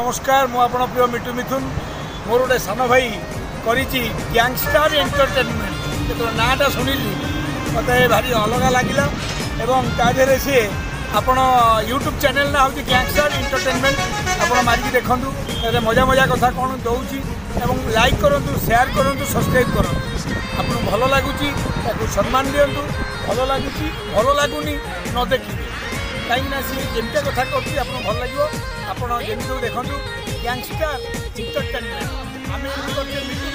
नमस्कार मु आपण प्रिय मिठू मिथुन मोर गोटे सान भाई करी गैंगस्टर एंटरटेनमेंट जो नाटा शुणिली मत भारी अलग लगिला एवं ताधे सी आपण यूट्यूब चैनल ना हूँ गैंगस्टर एंटरटेनमेंट आप मारिकी देखूँ मजा मजा कथा कौन दूसरी एवं लाइक करूँ शेयर करूँ सब्सक्राइब करूँ आपको भल लगुच सम्मान दिंतु भल लगुच भल लगुनि न देखिए कहीं सी जमीटा कथा कर भल लगे आपड़ी देखूँ गैंगस्टर एंटरटेनमेंट आम एंटरटेनमेंट